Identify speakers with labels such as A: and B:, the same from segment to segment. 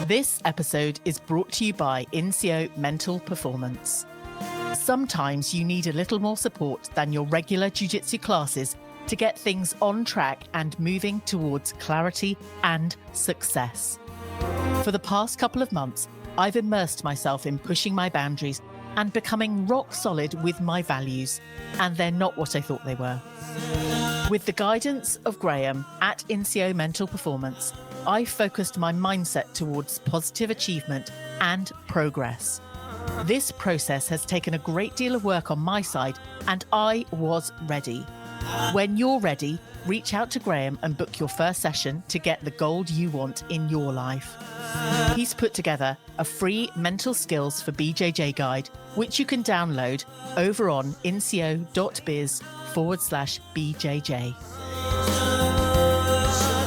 A: This episode is brought to you by INSIO Mental Performance. Sometimes you need a little more support than your regular jiu-jitsu classes to get things on track and moving towards clarity and success. For the past couple of months, I've immersed myself in pushing my boundaries and becoming rock solid with my values, and they're not what I thought they were. With the guidance of Graham at INSIO Mental Performance, I focused my mindset towards positive achievement and progress. This process has taken a great deal of work on my side, and I was ready. When you're ready, reach out to Graham and book your first session to get the gold you want in your life. He's put together a free mental skills for BJJ guide, which you can download over on insio.biz/BJJ.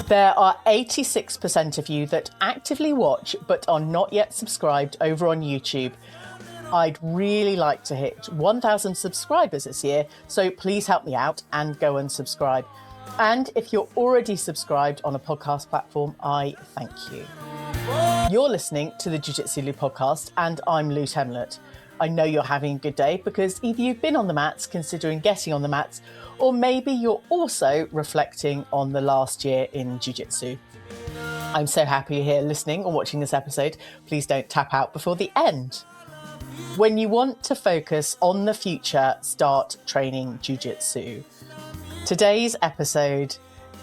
A: There are 86% of you that actively watch but are not yet subscribed over on YouTube. I'd really like to hit 1,000 subscribers this year, so please help me out and go and subscribe. And if you're already subscribed on a podcast platform, I thank you. You're listening to the Jiu-Jitsu Lou podcast, and I'm Lou Temlett. I know you're having a good day because either you've been on the mats, considering getting on the mats, or maybe you're also reflecting on the last year in Jiu-Jitsu. I'm so happy you're here listening or watching this episode. Please don't tap out before the end. When you want to focus on the future, start training Jiu-Jitsu. Today's episode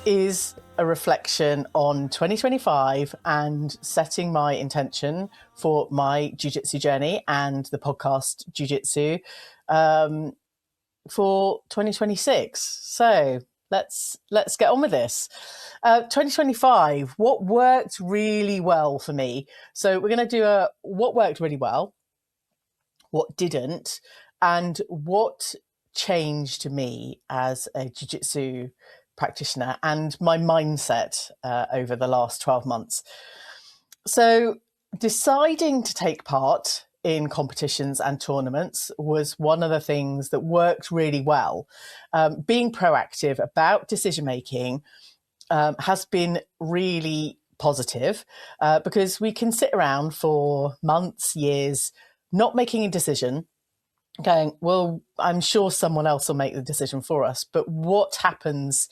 A: is a reflection on 2025 and setting my intention for my Jiu-Jitsu journey and the podcast Jiu-Jitsu for 2026. So let's get on with this. 2025, what worked really well for me. So we're going to do what worked really well, what didn't, and what changed me as a jiu-jitsu practitioner and my mindset over the last 12 months. So deciding to take part in competitions and tournaments was one of the things that worked really well. Being proactive about decision-making has been really positive because we can sit around for months, years, not making a decision, going, well, I'm sure someone else will make the decision for us. But what happens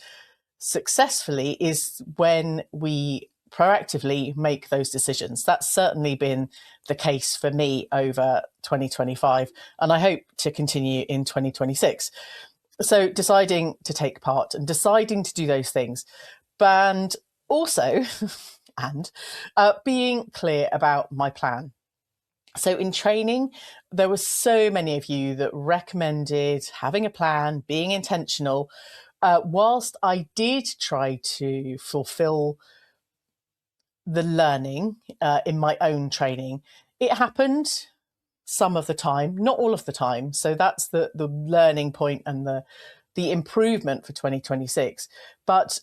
A: successfully is when we proactively make those decisions. That's certainly been the case for me over 2025, and I hope to continue in 2026. So deciding to take part and deciding to do those things, and also being clear about my plan. So in training, there were so many of you that recommended having a plan, being intentional. Whilst I did try to fulfill the learning in my own training, it happened some of the time, not all of the time. So that's the learning point and the improvement for 2026. But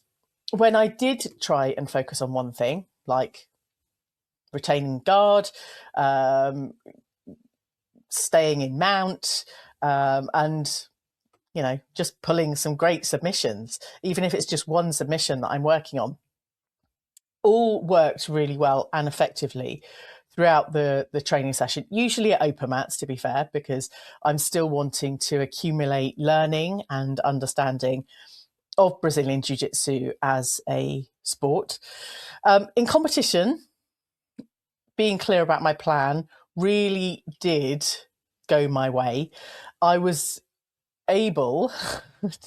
A: when I did try and focus on one thing, like retaining guard, staying in mount, and just pulling some great submissions, even if it's just one submission that I'm working on, all worked really well and effectively throughout the training session, usually at open mats, to be fair, because I'm still wanting to accumulate learning and understanding of Brazilian Jiu-Jitsu as a sport. In competition, being clear about my plan really did go my way. I was able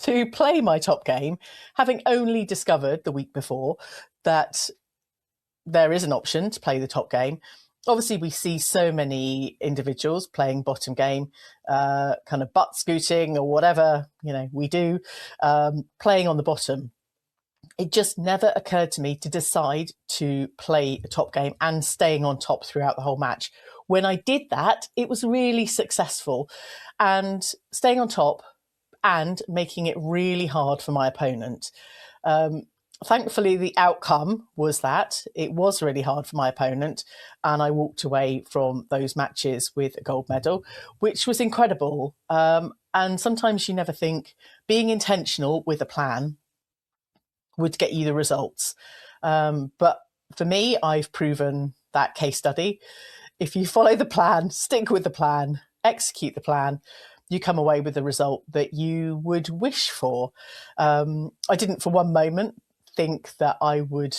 A: to play my top game, having only discovered the week before that there is an option to play the top game. Obviously, we see so many individuals playing bottom game, kind of butt scooting or whatever, we do, playing on the bottom. It just never occurred to me to decide to play a top game and staying on top throughout the whole match. When I did that, it was really successful, and staying on top and making it really hard for my opponent. Thankfully, the outcome was that it was really hard for my opponent, and I walked away from those matches with a gold medal, which was incredible. And sometimes you never think being intentional with a plan would get you the results. But for me, I've proven that case study. If you follow the plan, stick with the plan, execute the plan, you come away with the result that you would wish for. I didn't for one moment think that I would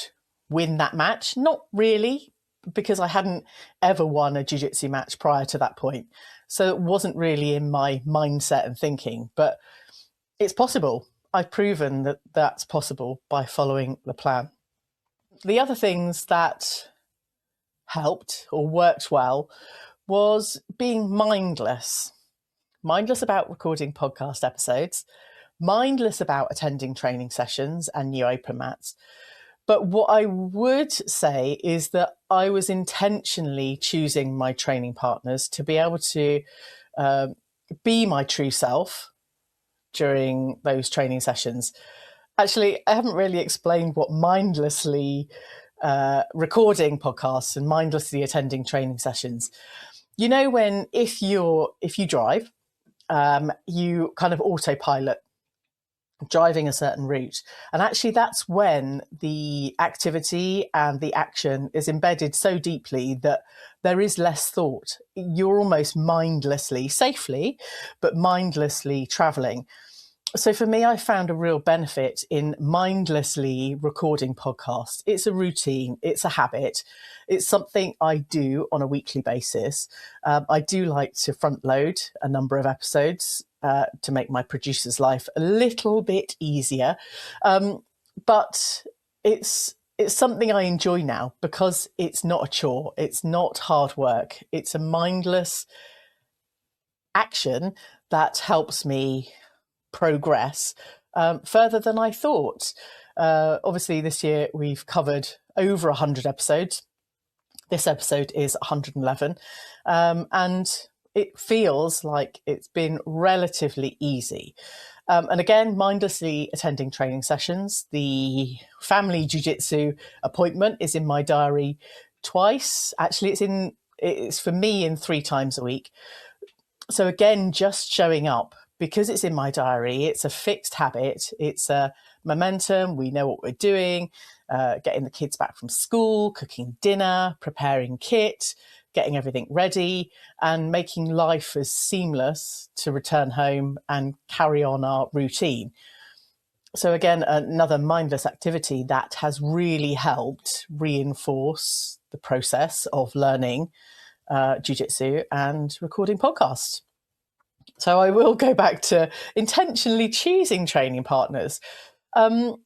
A: win that match. Not really, because I hadn't ever won a jiu-jitsu match prior to that point. So it wasn't really in my mindset and thinking, but it's possible. I've proven that that's possible by following the plan. The other things that helped or worked well was being mindless about recording podcast episodes, mindless about attending training sessions and new open mats. But what I would say is that I was intentionally choosing my training partners to be able to be my true self during those training sessions. Actually, I haven't really explained what mindlessly recording podcasts and mindlessly attending training sessions. You know, when if you drive, you kind of autopilot driving a certain route. And actually, that's when the activity and the action is embedded so deeply that there is less thought. You're almost mindlessly, safely, but mindlessly traveling. So for me, I found a real benefit in mindlessly recording podcasts. It's a routine, it's a habit, it's something I do on a weekly basis. I do like to front load a number of episodes to make my producer's life a little bit easier. But it's something I enjoy now because it's not a chore, it's not hard work, it's a mindless action that helps me progress further than I thought. Obviously, this year we've covered over 100 episodes. This episode is 111, and it feels like it's been relatively easy. And again, mindlessly attending training sessions. The family jiu-jitsu appointment is in my diary twice. Actually, it's for me in 3 times a week. So again, just showing up because it's in my diary, it's a fixed habit, it's a momentum, we know what we're doing, getting the kids back from school, cooking dinner, preparing kit, getting everything ready, and making life as seamless to return home and carry on our routine. So again, another mindless activity that has really helped reinforce the process of learning jiu-jitsu and recording podcasts. So I will go back to intentionally choosing training partners. You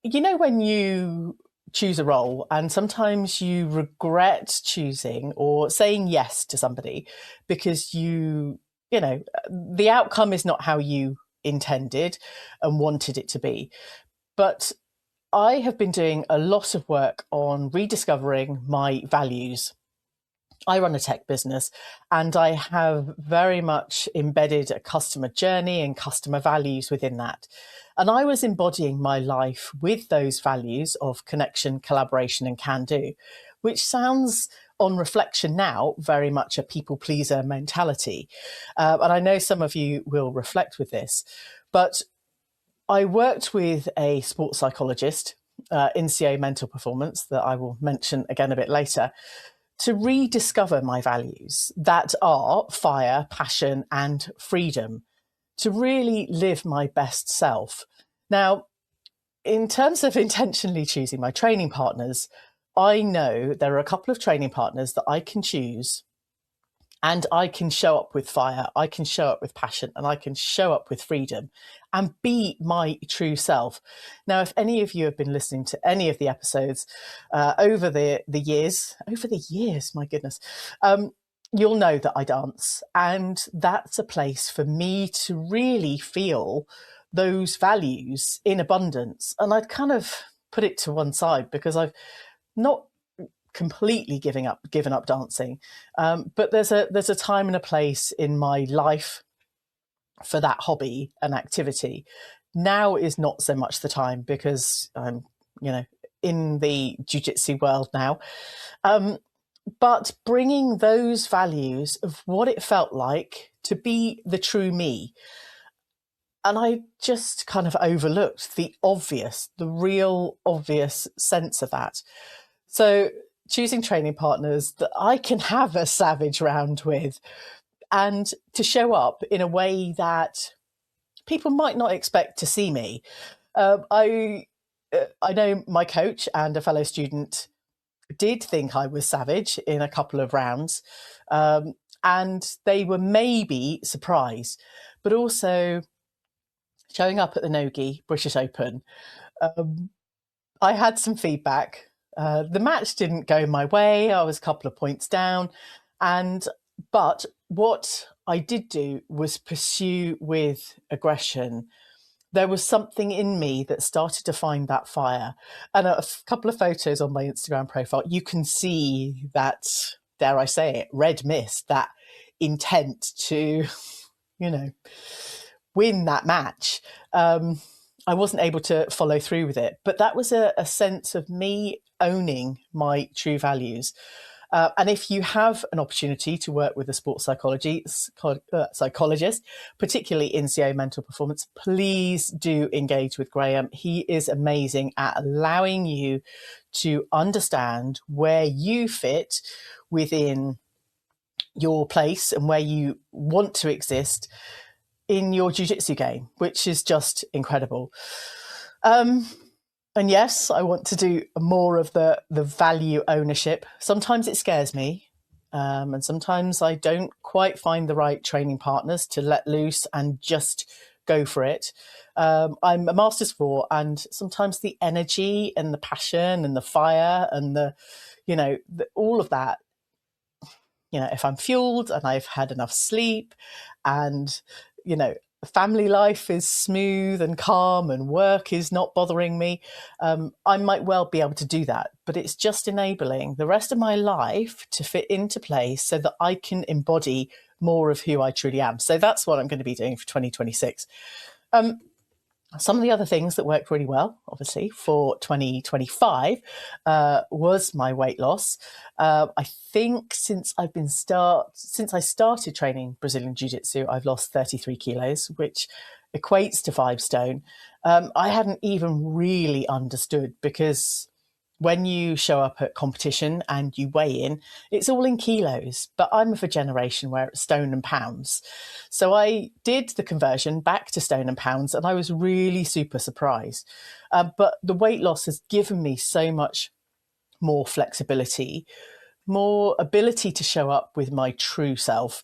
A: know, when you choose a role and sometimes you regret choosing or saying yes to somebody because you know, the outcome is not how you intended and wanted it to be. But I have been doing a lot of work on rediscovering my values. I run a tech business and I have very much embedded a customer journey and customer values within that. And I was embodying my life with those values of connection, collaboration, and can do, which sounds on reflection now very much a people pleaser mentality. And I know some of you will reflect with this, but I worked with a sports psychologist, INSIO Mental Performance, that I will mention again a bit later, to rediscover my values that are fire, passion, and freedom, to really live my best self. Now, in terms of intentionally choosing my training partners, I know there are a couple of training partners that I can choose and I can show up with fire, I can show up with passion, and I can show up with freedom and be my true self. Now, if any of you have been listening to any of the episodes over the years, my goodness, you'll know that I dance. And that's a place for me to really feel those values in abundance. And I'd kind of put it to one side because I've not completely given up dancing, but there's a time and a place in my life for that hobby and activity. Now is not so much the time because I'm in the jiu-jitsu world now, but bringing those values of what it felt like to be the true me. And I just kind of overlooked the real obvious sense of that. So choosing training partners that I can have a savage round with, and to show up in a way that people might not expect to see me. I know my coach and a fellow student did think I was savage in a couple of rounds, and they were maybe surprised, but also showing up at the Nogi British Open. I had some feedback. The match didn't go my way. I was a couple of points down, but what I did do was pursue with aggression. There was something in me that started to find that fire. And a couple of photos on my Instagram profile, you can see that, dare I say it, red mist, that intent to, win that match. I wasn't able to follow through with it, but that was a sense of me owning my true values. And if you have an opportunity to work with a sports psychologist, particularly INSIO Mental Performance, please do engage with Graham. He is amazing at allowing you to understand where you fit within your place and where you want to exist in your jiu-jitsu game, which is just incredible. And yes, I want to do more of the value ownership. Sometimes it scares me. And sometimes I don't quite find the right training partners to let loose and just go for it. I'm a Masters 4, and sometimes the energy and the passion and the fire and all of that, if I'm fueled and I've had enough sleep and, family life is smooth and calm and work is not bothering me, I might well be able to do that. But it's just enabling the rest of my life to fit into place so that I can embody more of who I truly am. So that's what I'm going to be doing for 2026. Some of the other things that worked really well, obviously, for 2025 was my weight loss. I think since I started training Brazilian Jiu-Jitsu, I've lost 33 kilos, which equates to 5 stone. I hadn't even really understood, because when you show up at competition and you weigh in, it's all in kilos, but I'm of a generation where it's stone and pounds. So I did the conversion back to stone and pounds, and I was really super surprised. But the weight loss has given me so much more flexibility, more ability to show up with my true self.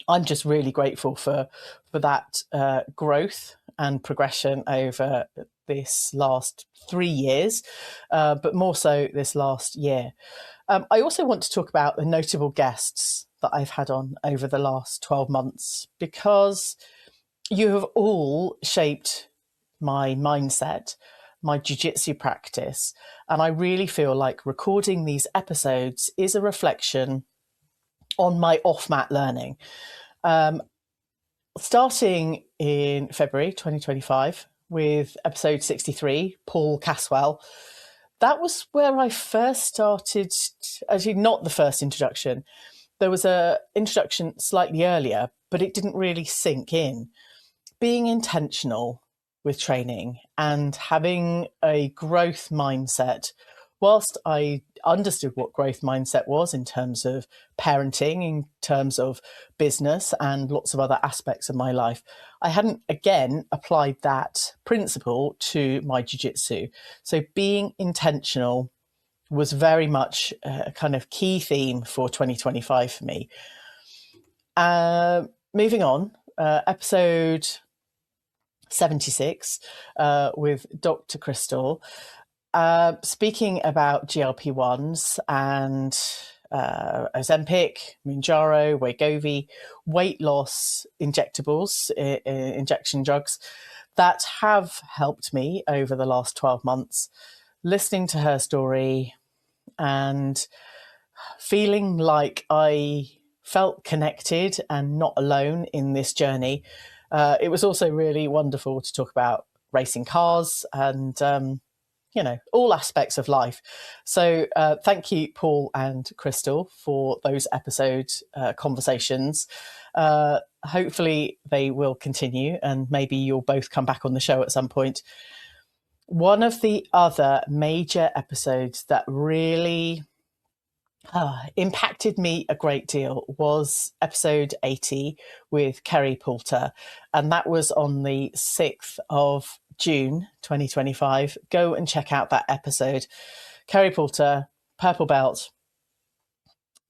A: I'm just really grateful for that growth and progression over this last 3 years, but more so this last year. I also want to talk about the notable guests that I've had on over the last 12 months, because you have all shaped my mindset, my jiu-jitsu practice, and I really feel like recording these episodes is a reflection on my off-mat learning. Starting in February 2025 with episode 63, Paul Caswell, that was where I first started, actually not the first introduction. There was an introduction slightly earlier, but it didn't really sink in. Being intentional with training and having a growth mindset. Whilst I understood what growth mindset was in terms of parenting, in terms of business and lots of other aspects of my life, I hadn't, again, applied that principle to my jiu-jitsu. So being intentional was very much a kind of key theme for 2025 for me. Moving on, episode 76 with Dr. Crystal, speaking about GLP-1s and Ozempic, Mounjaro, Wegovy, weight loss injectables, injection drugs that have helped me over the last 12 months. Listening to her story and feeling like I felt connected and not alone in this journey. It was also really wonderful to talk about racing cars and, all aspects of life. So thank you, Paul and Crystal, for those episode conversations. Hopefully they will continue, and maybe you'll both come back on the show at some point. One of the other major episodes that really impacted me a great deal was episode 80 with Kerry Poulter, and that was on the 6th of June 2025. Go and check out that episode. Kerry Poulter, purple belt.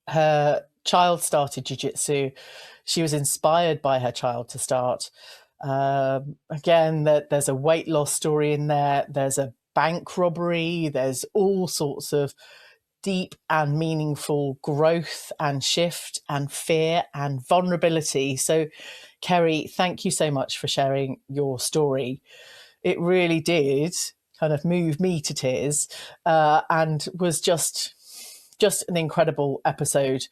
A: Her child started jiu-jitsu. She was inspired by her child to start. Again, there's a weight loss story in there. There's a bank robbery. There's all sorts of deep and meaningful growth and shift and fear and vulnerability. So, Kerry, thank you so much for sharing your story. It really did kind of move me to tears, and was just an incredible episode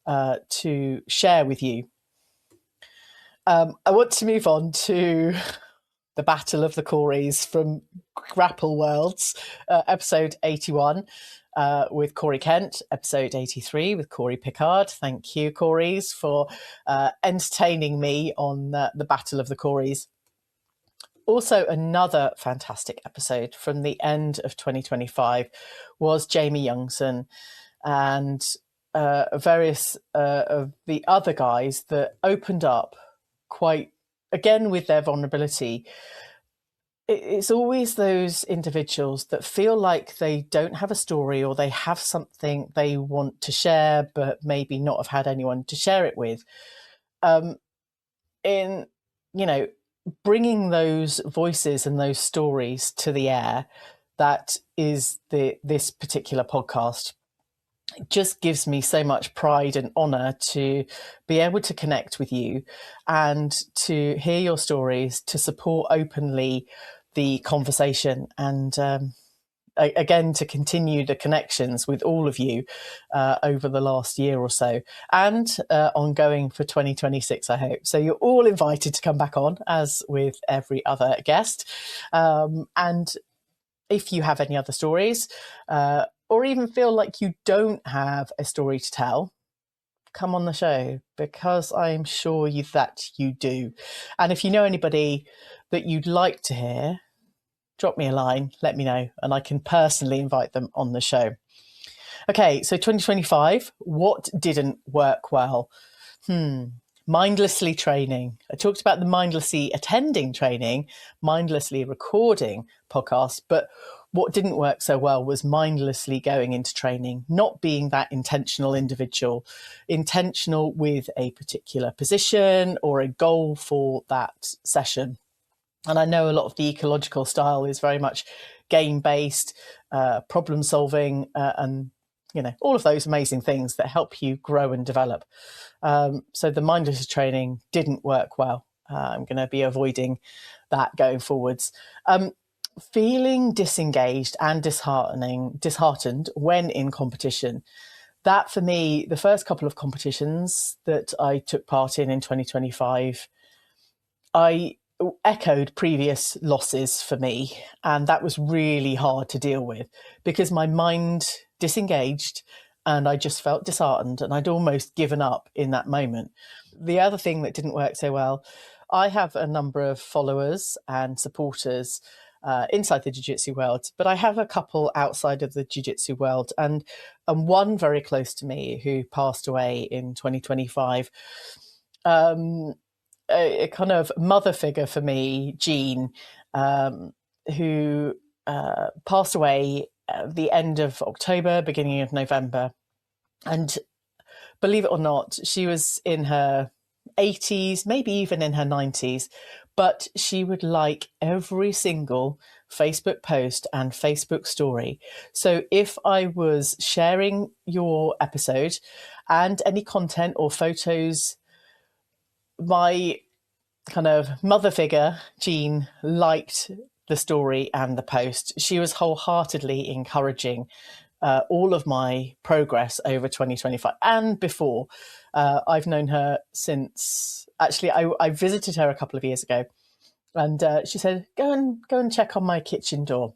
A: to share with you. I want to move on to the Battle of the Corys from Grapple Worlds, episode 81 with Corey Kent, episode 83 with Corey Pickard. Thank you, Corys, for entertaining me on the Battle of the Corys. Also, another fantastic episode from the end of 2025 was Jamie Youngson and various of the other guys that opened up quite, again, with their vulnerability. It's always those individuals that feel like they don't have a story, or they have something they want to share, but maybe not have had anyone to share it with. In, bringing those voices and those stories to the air, that is this particular podcast. It just gives me so much pride and honor to be able to connect with you and to hear your stories, to support openly the conversation, and again, to continue the connections with all of you over the last year or so, and ongoing for 2026, I hope. So you're all invited to come back on, as with every other guest. And if you have any other stories, or even feel like you don't have a story to tell, come on the show, because I'm sure that you do. And if you know anybody that you'd like to hear, drop me a line, let me know, and I can personally invite them on the show. Okay, so 2025, what didn't work well? Mindlessly training. I talked about the mindlessly attending training, mindlessly recording podcast, but what didn't work so well was mindlessly going into training, not being that intentional individual, intentional with a particular position or a goal for that session. And I know a lot of the ecological style is very much game-based, problem solving, and all of those amazing things that help you grow and develop. So the mindless training didn't work well. I'm going to be avoiding that going forwards. Feeling disengaged and disheartened when in competition. That, for me, the first couple of competitions that I took part in 2025, I echoed previous losses for me, and that was really hard to deal with because my mind disengaged and I just felt disheartened, and I'd almost given up in that moment. The other thing that didn't work so well, I have a number of followers and supporters inside the jiu-jitsu world, but I have a couple outside of the jiu-jitsu world, and one very close to me who passed away in 2025. A kind of mother figure for me, Jean, who passed away at the end of October, beginning of November. And believe it or not, she was in her 80s, maybe even in her 90s, but she would like every single Facebook post and Facebook story. So if I was sharing your episode and any content or photos, my kind of mother figure, Jean, liked the story and the post. She was wholeheartedly encouraging all of my progress over 2025 and before. I've known her since, actually, I visited her a couple of years ago, and she said, go and check on my kitchen door.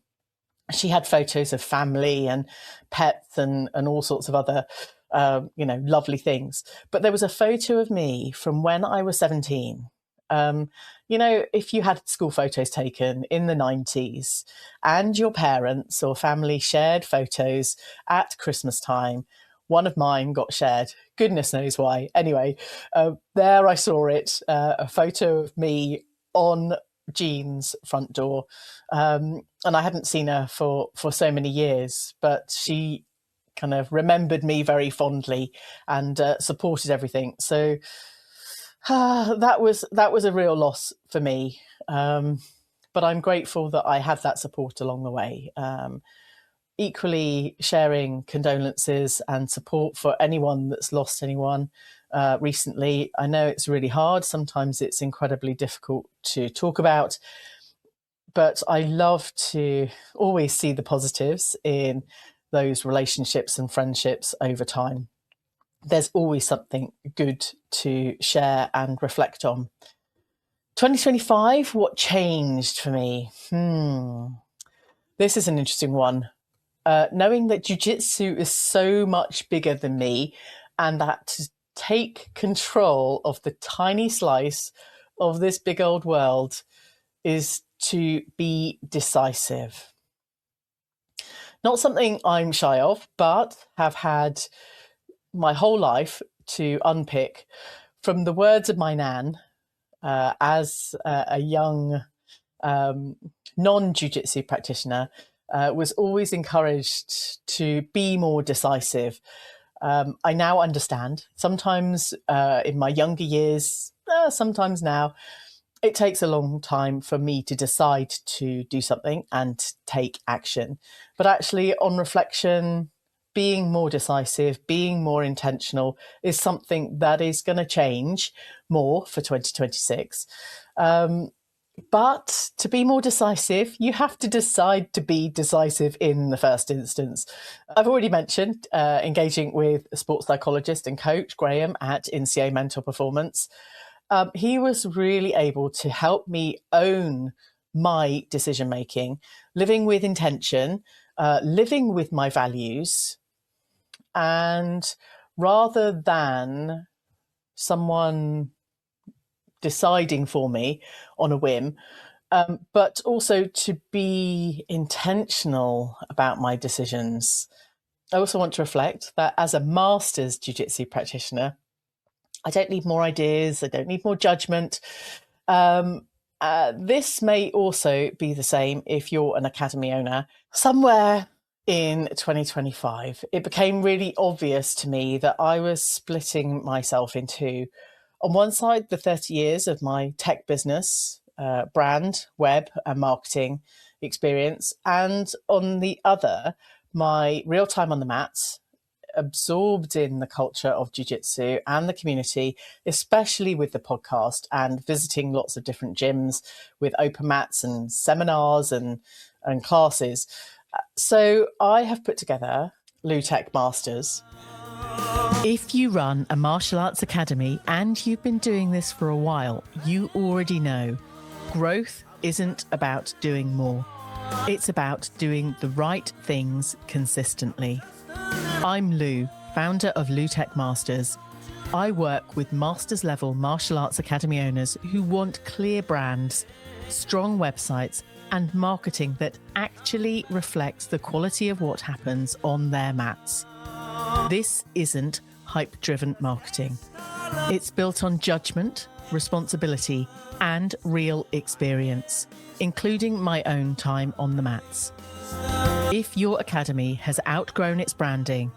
A: She had photos of family and pets and all sorts of other lovely things. But there was a photo of me from when I was 17. If you had school photos taken in the 90s and your parents or family shared photos at Christmas time, one of mine got shared. Goodness knows why. Anyway, there I saw it, a photo of me on Jean's front door. And I hadn't seen her for so many years, but she kind of remembered me very fondly and supported everything. So that was a real loss for me. But I'm grateful that I had that support along the way. Equally sharing condolences and support for anyone that's lost anyone recently. I know it's really hard. Sometimes it's incredibly difficult to talk about, but I love to always see the positives in those relationships and friendships over time. There's always something good to share and reflect on. 2025, what changed for me? This is an interesting one. Knowing that jiu-jitsu is so much bigger than me, and that to take control of the tiny slice of this big old world is to be decisive. Not something I'm shy of, but have had my whole life to unpick from the words of my nan as a young non-jiu-jitsu practitioner. Was always encouraged to be more decisive. I now understand. Sometimes in my younger years, sometimes now, it takes a long time for me to decide to do something and take action. But actually, on reflection, being more decisive, being more intentional is something that is going to change more for 2026. But to be more decisive, you have to decide to be decisive in the first instance. I've already mentioned engaging with a sports psychologist and coach, Graham, at INSIO Mental Performance. He was really able to help me own my decision-making, living with intention, living with my values, and rather than someone deciding for me on a whim, but also to be intentional about my decisions. I also want to reflect that as a master's jiu-jitsu practitioner, I don't need more ideas, I don't need more judgment. This may also be the same if you're an academy owner. Somewhere in 2025, it became really obvious to me that I was splitting myself in two. On one side, the 30 years of my tech business, brand, web, and marketing experience. And on the other, my real time on the mats, absorbed in the culture of jiu-jitsu and the community, especially with the podcast and visiting lots of different gyms with open mats and seminars and classes. So I have put together LUTEC Masters. If you run a martial arts academy and you've been doing this for a while, you already know growth isn't about doing more. It's about doing the right things consistently. I'm Lou, founder of LUTEC Masters. I work with masters level martial arts academy owners who want clear brands, strong websites, and marketing that actually reflects the quality of what happens on their mats. This isn't hype-driven marketing. It's built on judgment, responsibility, and real experience, including my own time on the mats. If your academy has outgrown its branding,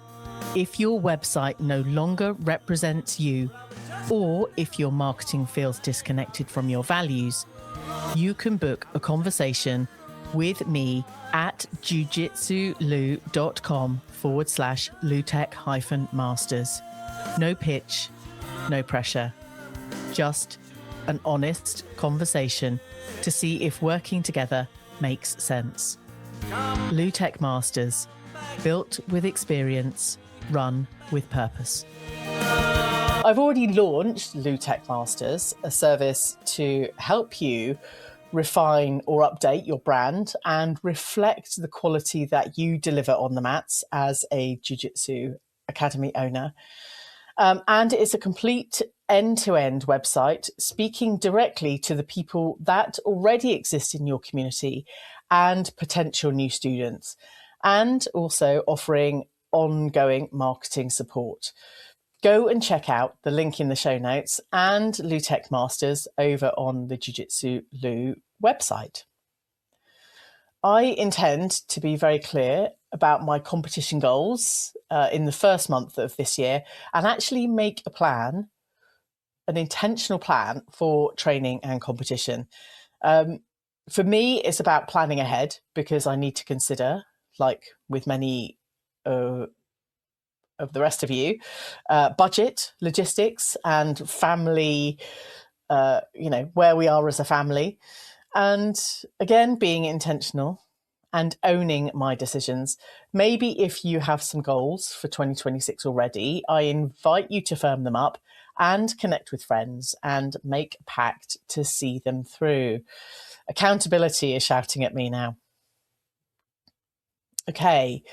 A: if your website no longer represents you, or if your marketing feels disconnected from your values, you can book a conversation with me at jujitsulou.com/LUTEC-masters. No pitch, no pressure. Just an honest conversation to see if working together makes sense. LUTEC Masters, built with experience, run with purpose. I've already launched LUTEC Masters, a service to help you refine or update your brand and reflect the quality that you deliver on the mats as a jiu-jitsu academy owner. And it's a complete end-to-end website speaking directly to the people that already exist in your community and potential new students, and also offering ongoing marketing support. Go and check out the link in the show notes and Lou Tech Masters over on the Jiu-Jitsu Lou website. I intend to be very clear about my competition goals in the first month of this year and actually make a plan, an intentional plan for training and competition. For me, it's about planning ahead because I need to consider, like with many of the rest of you, budget, logistics, and family, where we are as a family. And again, being intentional and owning my decisions. Maybe if you have some goals for 2026 already, I invite you to firm them up and connect with friends and make a pact to see them through. Accountability is shouting at me now. Okay,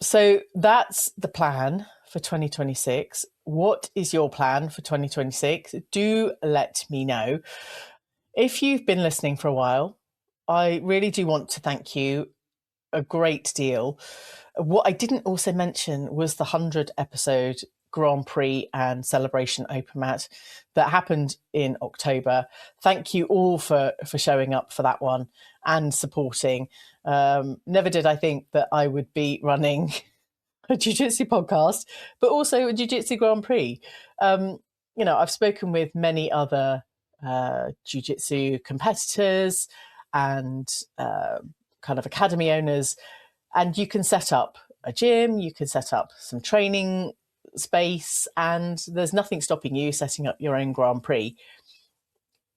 A: so that's the plan for 2026. What is your plan for 2026? Do let me know. If you've been listening for a while, I really do want to thank you a great deal. What I didn't also mention was the 100 episode Grand Prix and Celebration Open Mat that happened in October. Thank you all for showing up for that one and supporting. Never did I think that I would be running a Jiu-Jitsu podcast, but also a Jiu-Jitsu Grand Prix. I've spoken with many other Jiu-Jitsu competitors and kind of academy owners, and you can set up a gym, you can set up some training space, and there's nothing stopping you setting up your own Grand Prix.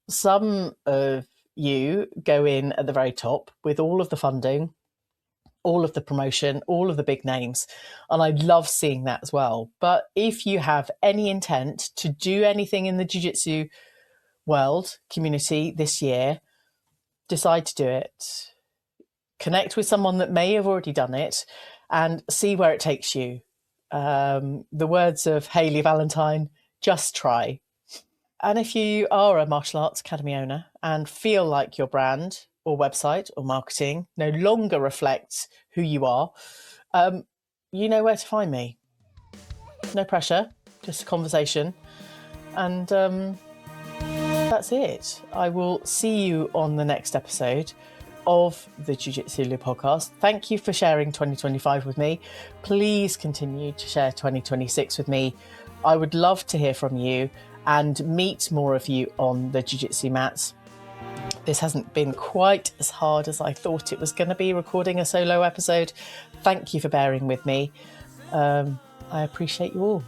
A: Some of you go in at the very top with all of the funding, all of the promotion, all of the big names, and I love seeing that as well. But if you have any intent to do anything in the Jiu-Jitsu world community this year, decide to do it. Connect with someone that may have already done it and see where it takes you. The words of Hayley Valentine, just try. And if you are a martial arts academy owner and feel like your brand or website or marketing no longer reflects who you are, you know where to find me. No pressure, just a conversation. And that's it. I will see you on the next episode of the Jiu-Jitsu Lou podcast. Thank you for sharing 2025 with me. Please continue to share 2026 with me. I would love to hear from you and meet more of you on the Jiu-Jitsu mats. This hasn't been quite as hard as I thought it was going to be recording a solo episode. Thank you for bearing with me. I appreciate you all.